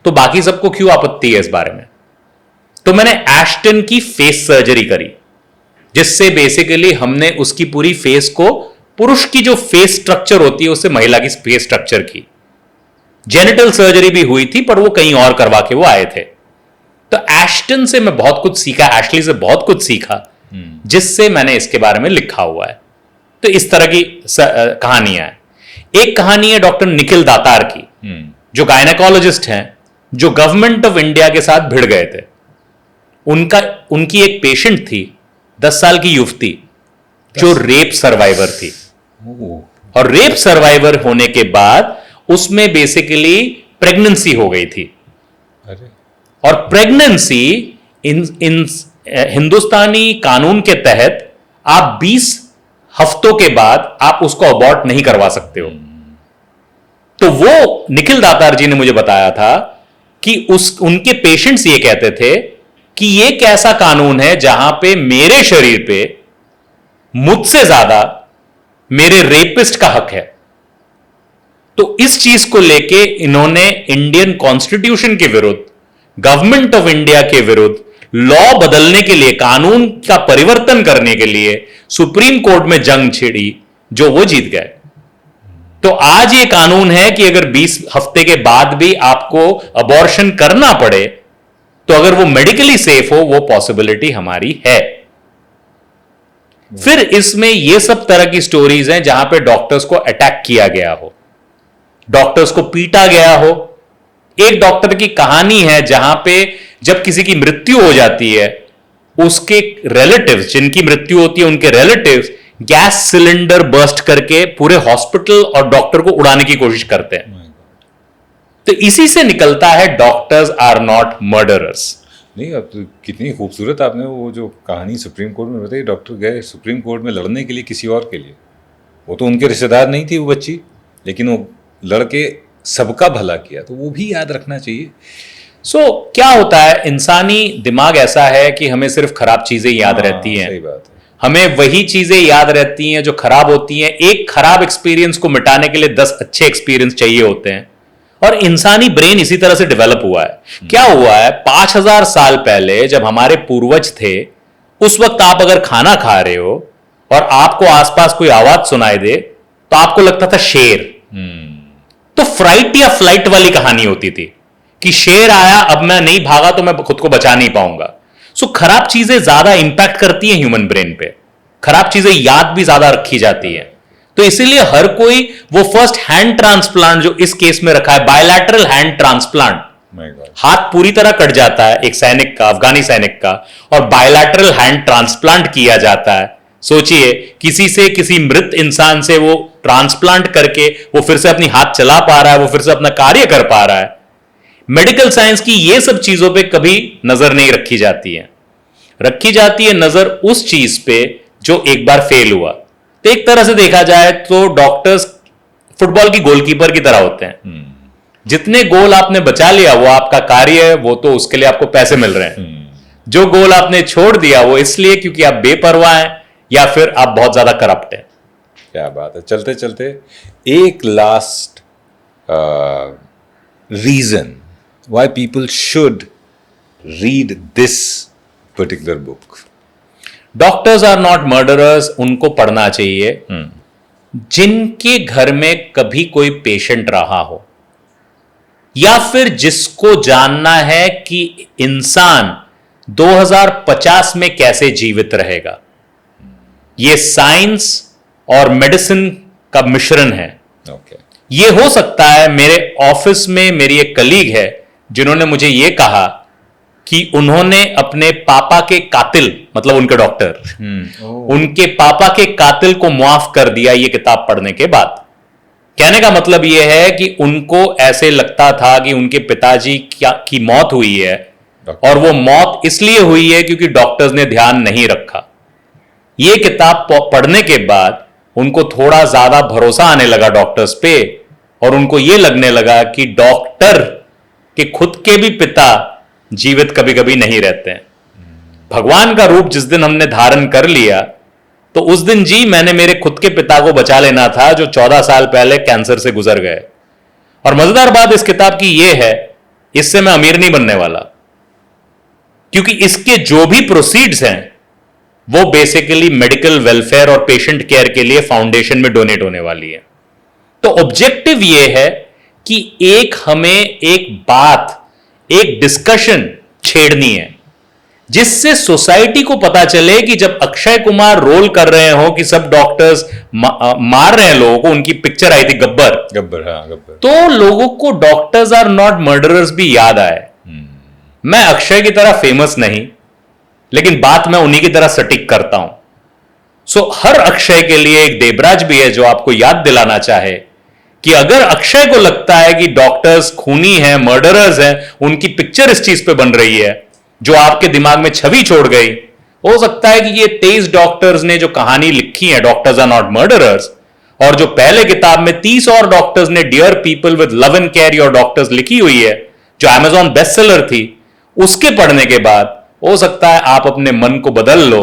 Speaker 1: तो बाकी सबको क्यों आपत्ति है इस बारे में? तो मैंने एश्टन की फेस सर्जरी करी, जिससे बेसिकली हमने उसकी पूरी फेस को, पुरुष की जो फेस स्ट्रक्चर होती है उससे महिला की फेस स्ट्रक्चर की। जेनिटल सर्जरी भी हुई थी, पर वो कहीं और करवा के वो आए थे। तो एश्टन से मैं बहुत कुछ सीखा, एशली से बहुत कुछ सीखा, जिससे मैंने इसके बारे में लिखा हुआ है। तो इस तरह की कहानियां हैं। एक कहानी है डॉक्टर निखिल दातार की, जो गायनेकोलॉजिस्ट हैं, जो गवर्नमेंट ऑफ इंडिया के साथ भिड़ गए थे। उनकी एक पेशेंट थी, 10 साल की युवती, जो रेप सर्वाइवर थी। और रेप सर्वाइवर होने के बाद उसमें बेसिकली प्रेगनेंसी हो गई थी। और प्रेगनेंसी इन हिंदुस्तानी कानून के तहत आप 20 हफ्तों के बाद आप उसको अबॉर्ट नहीं करवा सकते हो। तो वो निखिल दातार जी ने मुझे बताया था कि उनके पेशेंट्स ये कहते थे कि ये एक ऐसा कानून है जहां पे मेरे शरीर पे मुझसे ज्यादा मेरे रेपिस्ट का हक है। तो इस चीज को लेके इन्होंने इंडियन कॉन्स्टिट्यूशन के विरुद्ध, गवर्नमेंट ऑफ इंडिया के विरुद्ध लॉ बदलने के लिए, कानून का परिवर्तन करने के लिए सुप्रीम कोर्ट में जंग छिड़ी, जो वो जीत गए। तो आज ये कानून है कि अगर 20 हफ्ते के बाद भी आपको अबॉर्शन करना पड़े तो अगर वो मेडिकली सेफ हो, वो पॉसिबिलिटी हमारी है। फिर इसमें ये सब तरह की स्टोरीज हैं जहां पे डॉक्टर्स को अटैक किया गया हो, डॉक्टर्स को पीटा गया हो। एक डॉक्टर की कहानी है जहां पे जब किसी की मृत्यु हो जाती है, उसके रिलेटिव्स, जिनकी मृत्यु होती है उनके रिलेटिव्स गैस सिलेंडर बर्स्ट करके पूरे हॉस्पिटल और डॉक्टर को उड़ाने की कोशिश करते हैं। तो इसी से निकलता है डॉक्टर्स आर नॉट मर्डरर्स।
Speaker 2: नहीं, अब तो कितनी खूबसूरत आपने वो जो कहानी सुप्रीम कोर्ट में बताई। डॉक्टर गए सुप्रीम कोर्ट में लड़ने के लिए किसी और के लिए, वो तो उनके रिश्तेदार नहीं थी वो बच्ची, लेकिन वो लड़के सबका भला किया, तो वो भी याद रखना चाहिए।
Speaker 1: क्या होता है, इंसानी दिमाग ऐसा है कि हमें सिर्फ खराब चीजें याद रहती हैं।
Speaker 2: सही बात है।
Speaker 1: हमें वही चीजें याद रहती हैं जो खराब होती हैं। एक खराब एक्सपीरियंस को मिटाने के लिए 10 अच्छे एक्सपीरियंस चाहिए होते हैं। और इंसानी ब्रेन इसी तरह से डेवलप हुआ है। क्या हुआ है, 5000 साल पहले जब हमारे पूर्वज थे, उस वक्त आप अगर खाना खा रहे हो और आपको आसपास कोई आवाज सुनाई दे तो आपको लगता था शेर। तो फ्राइट या फ्लाइट वाली कहानी होती थी कि शेर आया, अब मैं नहीं भागा तो मैं खुद को बचा नहीं पाऊंगा। खराब चीजें ज्यादा इंपैक्ट करती हैं ह्यूमन ब्रेन पे, खराब चीजें याद भी ज्यादा रखी जाती हैं। तो इसीलिए हर कोई वो फर्स्ट हैंड ट्रांसप्लांट जो इस केस में रखा है, बायलैटरल हैंड ट्रांसप्लांट, हाथ पूरी तरह कट जाता है एक सैनिक का, अफगानी सैनिक का, और बायलैटरल हैंड ट्रांसप्लांट किया जाता है। सोचिए, किसी से, किसी मृत इंसान से वो ट्रांसप्लांट करके वो फिर से अपनी हाथ चला पा रहा है, वो फिर से अपना कार्य कर पा रहा है। मेडिकल साइंस की ये सब चीजों पे कभी नजर नहीं रखी जाती है। रखी जाती है नजर उस चीज पे जो एक बार फेल हुआ। तो एक तरह से देखा जाए तो डॉक्टर्स फुटबॉल की गोलकीपर की तरह होते हैं। जितने गोल आपने बचा लिया वो आपका कार्य है, वो तो उसके लिए आपको पैसे मिल रहे हैं। जो गोल आपने छोड़ दिया वो इसलिए क्योंकि आप बेपरवाह हैं या फिर आप बहुत ज्यादा करप्ट हैं।
Speaker 2: क्या बात है। चलते चलते एक last reason why people should read this particular book.
Speaker 1: Doctors are not murderers, उनको पढ़ना चाहिए जिनके घर में कभी कोई पेशेंट रहा हो, या फिर जिसको जानना है कि इंसान 2050 में कैसे जीवित रहेगा। यह साइंस और मेडिसिन का मिश्रण है। यह हो सकता है, मेरे ऑफिस में मेरी एक कलीग है जिन्होंने मुझे यह कहा कि उन्होंने अपने पापा के कातिल, मतलब उनके डॉक्टर, उनके पापा के कातिल को मुआफ कर दिया ये किताब पढ़ने के बाद। कहने का मतलब यह है कि उनको ऐसे लगता था कि उनके पिताजी की मौत हुई है और वो मौत इसलिए हुई है क्योंकि डॉक्टर्स ने ध्यान नहीं रखा। यह किताब पढ़ने के बाद उनको थोड़ा ज्यादा भरोसा आने लगा डॉक्टर्स पे, और उनको यह लगने लगा कि डॉक्टर के खुद के भी पिता जीवित कभी कभी नहीं रहते हैं। भगवान का रूप जिस दिन हमने धारण कर लिया तो उस दिन जी मैंने मेरे खुद के पिता को बचा लेना था जो 14 साल पहले कैंसर से गुजर गए। और मजेदार बात इस किताब की यह है, इससे मैं अमीर नहीं बनने वाला, क्योंकि इसके जो भी प्रोसीड्स हैं वो बेसिकली मेडिकल वेलफेयर और पेशेंट केयर के लिए फाउंडेशन में डोनेट होने वाली है। तो ऑब्जेक्टिव यह है कि हमें एक बात, एक डिस्कशन छेड़नी है जिससे सोसाइटी को पता चले कि जब अक्षय कुमार रोल कर रहे हो कि सब डॉक्टर्स मार रहे हैं लोगों को, उनकी पिक्चर आई थी गब्बर,
Speaker 2: गब्बर,
Speaker 1: तो लोगों को डॉक्टर्स आर नॉट मर्डरर्स भी याद आए। मैं अक्षय की तरह फेमस नहीं, लेकिन बात मैं उन्हीं की तरह सटीक करता हूं। हर अक्षय के लिए एक देवराज भी है जो आपको याद दिलाना चाहे कि अगर अक्षय को लगता है कि डॉक्टर्स खूनी हैं, मर्डरर्स हैं, उनकी पिक्चर इस चीज पे बन रही है जो आपके दिमाग में छवि छोड़ गई, हो सकता है कि ये 23 डॉक्टर्स ने जो कहानी लिखी है डॉक्टर्स आर नॉट मर्डरर्स, और जो पहले किताब में 30 और डॉक्टर्स ने dear people with love and care your doctors लिखी हुई है, जो अमेजॉन बेस्ट सेलर थी, उसके पढ़ने के बाद हो सकता है आप अपने मन को बदल लो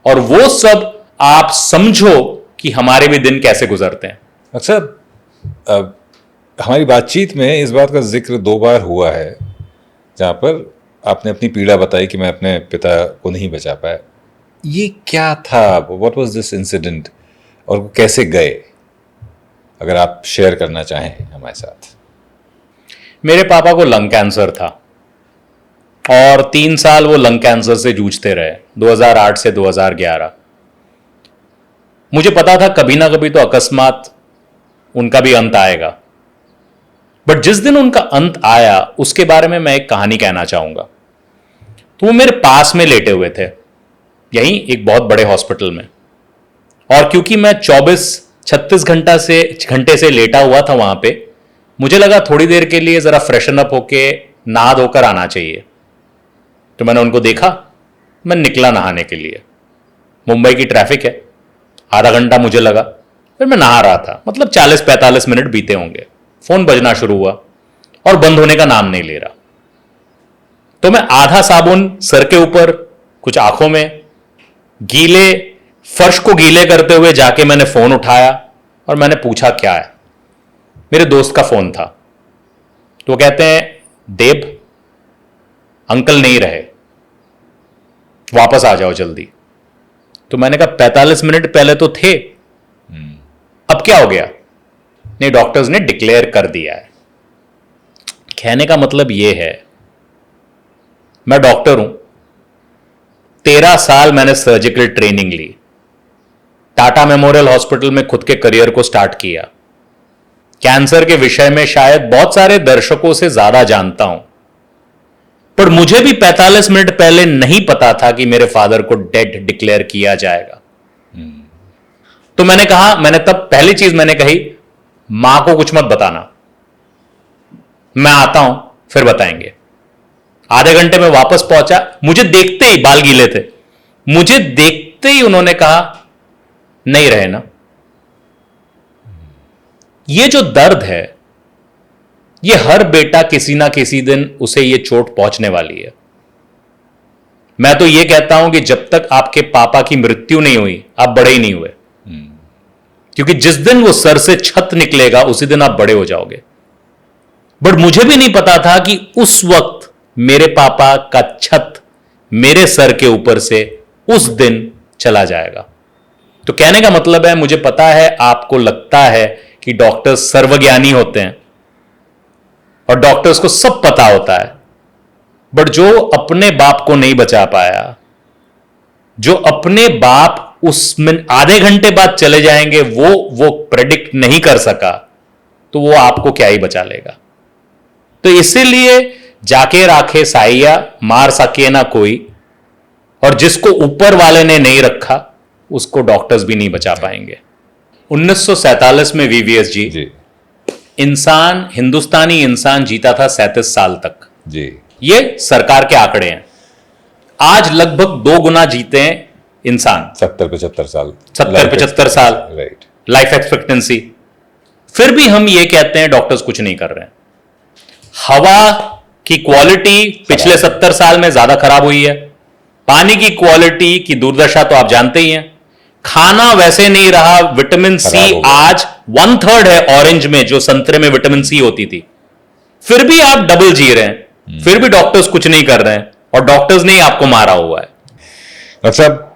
Speaker 1: और वो सब आप समझो कि हमारे भी दिन कैसे गुजरते हैं।
Speaker 2: अक्सर हमारी बातचीत में इस बात का जिक्र 2 बार हुआ है जहाँ पर आपने अपनी पीड़ा बताई कि मैं अपने पिता को नहीं बचा पाया। ये क्या था? व्हाट वाज दिस इंसिडेंट और वो कैसे गए? अगर आप शेयर करना चाहें हमारे साथ।
Speaker 1: मेरे पापा को लंग कैंसर था और 3 साल वो लंग कैंसर से जूझते रहे, 2008 से 2011। मुझे पता था कभी ना कभी तो अकस्मात उनका भी अंत आएगा, बट जिस दिन उनका अंत आया उसके बारे में मैं एक कहानी कहना चाहूंगा। तो वो मेरे पास में लेटे हुए थे, यहीं एक बहुत बड़े हॉस्पिटल में, और क्योंकि मैं 36 घंटे से लेटा हुआ था वहां पे, मुझे लगा थोड़ी देर के लिए जरा फ्रेशन अप होके नहा धोकर आना चाहिए। तो मैंने उनको देखा, मैं निकला नहाने के लिए। मुंबई की ट्रैफिक है, आधा घंटा मुझे लगा, फिर मैं नहा रहा था, मतलब 40-45 मिनट बीते होंगे। फोन बजना शुरू हुआ और बंद होने का नाम नहीं ले रहा। तो मैं आधा साबुन सर के ऊपर, कुछ आंखों में, गीले फर्श को गीले करते हुए जाके मैंने फोन उठाया और मैंने पूछा क्या है। मेरे दोस्त का फोन था। तो वो कहते हैं, देव अंकल नहीं रहे, वापस आ जाओ जल्दी। तो मैंने कहा 45 मिनट पहले तो थे, अब क्या हो गया? नहीं, डॉक्टर्स ने डिक्लेयर कर दिया है। कहने का मतलब यह है, मैं डॉक्टर हूं, 13 साल मैंने सर्जिकल ट्रेनिंग ली, टाटा मेमोरियल हॉस्पिटल में खुद के करियर को स्टार्ट किया, कैंसर के विषय में शायद बहुत सारे दर्शकों से ज्यादा जानता हूं, पर मुझे भी 45 मिनट पहले नहीं पता था कि मेरे फादर को डेड डिक्लेयर किया जाएगा। तो मैंने कहा, मैंने तब पहली चीज मैंने कही, मां को कुछ मत बताना, मैं आता हूं फिर बताएंगे। आधे घंटे में वापस पहुंचा, मुझे देखते ही, बाल गीले थे, मुझे देखते ही उन्होंने कहा नहीं रहे ना। ये जो दर्द है, ये हर बेटा किसी ना किसी दिन उसे ये चोट पहुंचने वाली है। मैं तो ये कहता हूं कि जब तक आपके पापा की मृत्यु नहीं हुई आप बड़े ही नहीं हुए, क्योंकि जिस दिन वो सर से छत निकलेगा उसी दिन आप बड़े हो जाओगे। बट मुझे भी नहीं पता था कि उस वक्त मेरे पापा का छत मेरे सर के ऊपर से उस दिन चला जाएगा। तो कहने का मतलब है, मुझे पता है आपको लगता है कि डॉक्टर्स सर्वज्ञानी होते हैं और डॉक्टर्स को सब पता होता है, बट जो अपने बाप को नहीं बचा पाया, जो अपने बाप उसमें आधे घंटे बाद चले जाएंगे, वो प्रेडिक्ट नहीं कर सका, तो वो आपको क्या ही बचा लेगा। तो इसीलिए जाके राखे साइया, मार सके ना कोई, और जिसको ऊपर वाले ने नहीं रखा उसको डॉक्टर्स भी नहीं बचा पाएंगे। 1947 में वीवीएस जी, इंसान, हिंदुस्तानी इंसान जीता था 37 साल तक
Speaker 2: जी।
Speaker 1: ये सरकार के आंकड़े हैं। आज लगभग 2 गुना जीते हैं इंसान,
Speaker 2: 70-75 साल,
Speaker 1: 70-75 साल
Speaker 2: राइट,
Speaker 1: लाइफ एक्सपेक्टेंसी। फिर भी हम ये कहते हैं डॉक्टर्स कुछ नहीं कर रहे हैं। हवा की क्वालिटी पिछले 70 साल में ज्यादा खराब हुई है, पानी की क्वालिटी की दुर्दशा तो आप जानते ही हैं, खाना वैसे नहीं रहा, विटामिन सी आज 1/3 है ऑरेंज में जो संतरे में विटामिन सी होती थी, फिर भी आप डबल जी रहे हैं, फिर भी डॉक्टर्स कुछ नहीं कर रहे हैं, और डॉक्टर्स ने ही आपको मारा हुआ है।
Speaker 2: डॉक्टर साहब,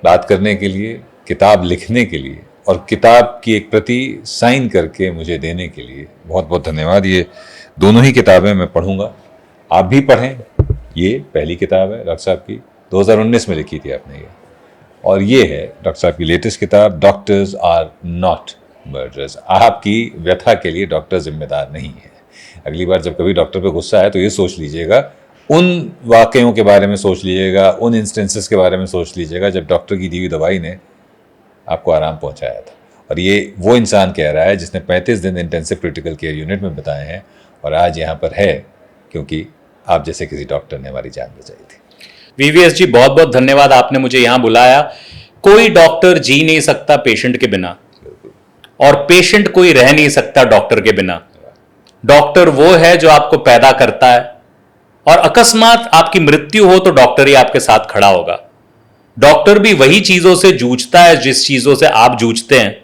Speaker 2: बात करने के लिए, किताब लिखने के लिए और किताब की एक प्रति साइन करके मुझे देने के लिए बहुत बहुत धन्यवाद। ये दोनों ही किताबें मैं पढ़ूंगा, आप भी पढ़ें। ये पहली किताब है डॉक्टर साहब की, 2019 में लिखी थी आपने ये, और ये है डॉक्टर साहब की लेटेस्ट किताब, डॉक्टर्स आर नॉट मर्डरर्स। आपकी व्यथा के लिए डॉक्टर जिम्मेदार नहीं है। अगली बार जब कभी डॉक्टर पे गुस्सा आए तो ये सोच लीजिएगा, उन वाकयों के बारे में सोच लीजिएगा, उन इंस्टेंसेस के बारे में सोच लीजिएगा जब डॉक्टर की दी हुई दवाई ने आपको आराम पहुंचाया था। और ये वो इंसान कह रहा है जिसने 35 दिन इंटेंसिव क्रिटिकल केयर यूनिट में बिताए हैं और आज यहाँ पर है क्योंकि आप जैसे किसी डॉक्टर ने हमारी जान बचाई थी।
Speaker 1: वीवीएस जी, बहुत बहुत धन्यवाद, आपने मुझे यहां बुलाया। कोई डॉक्टर जी नहीं सकता पेशेंट के बिना, और पेशेंट कोई रह नहीं सकता डॉक्टर के बिना। डॉक्टर वो है जो आपको पैदा करता है, और अकस्मात आपकी मृत्यु हो तो डॉक्टर ही आपके साथ खड़ा होगा। डॉक्टर भी वही चीजों से जूझता है जिस चीजों से आप जूझते हैं।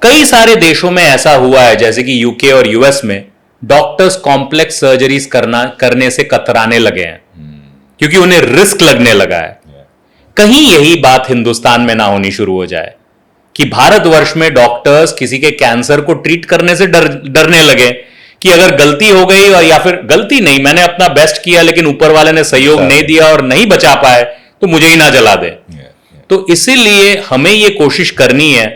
Speaker 1: कई सारे देशों में ऐसा हुआ है, जैसे कि यूके और यूएस में डॉक्टर्स कॉम्प्लेक्स सर्जरीज करने से कतराने लगे हैं, क्योंकि उन्हें रिस्क लगने लगा है। कहीं यही बात हिंदुस्तान में ना होनी शुरू हो जाए कि भारतवर्ष में डॉक्टर्स किसी के कैंसर को ट्रीट करने से डरने लगे कि अगर गलती हो गई, और या फिर गलती नहीं, मैंने अपना बेस्ट किया लेकिन ऊपर वाले ने सहयोग नहीं दिया और नहीं बचा पाए, तो मुझे ही ना जला दे। तो इसीलिए हमें ये कोशिश करनी है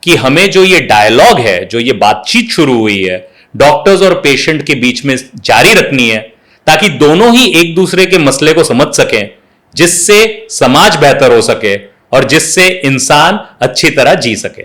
Speaker 1: कि हमें जो ये डायलॉग है, जो ये बातचीत शुरू हुई है डॉक्टर्स और पेशेंट के बीच में, जारी रखनी है, ताकि दोनों ही एक दूसरे के मसले को समझ सकें, जिससे समाज बेहतर हो सके और जिससे इंसान अच्छी तरह जी सके।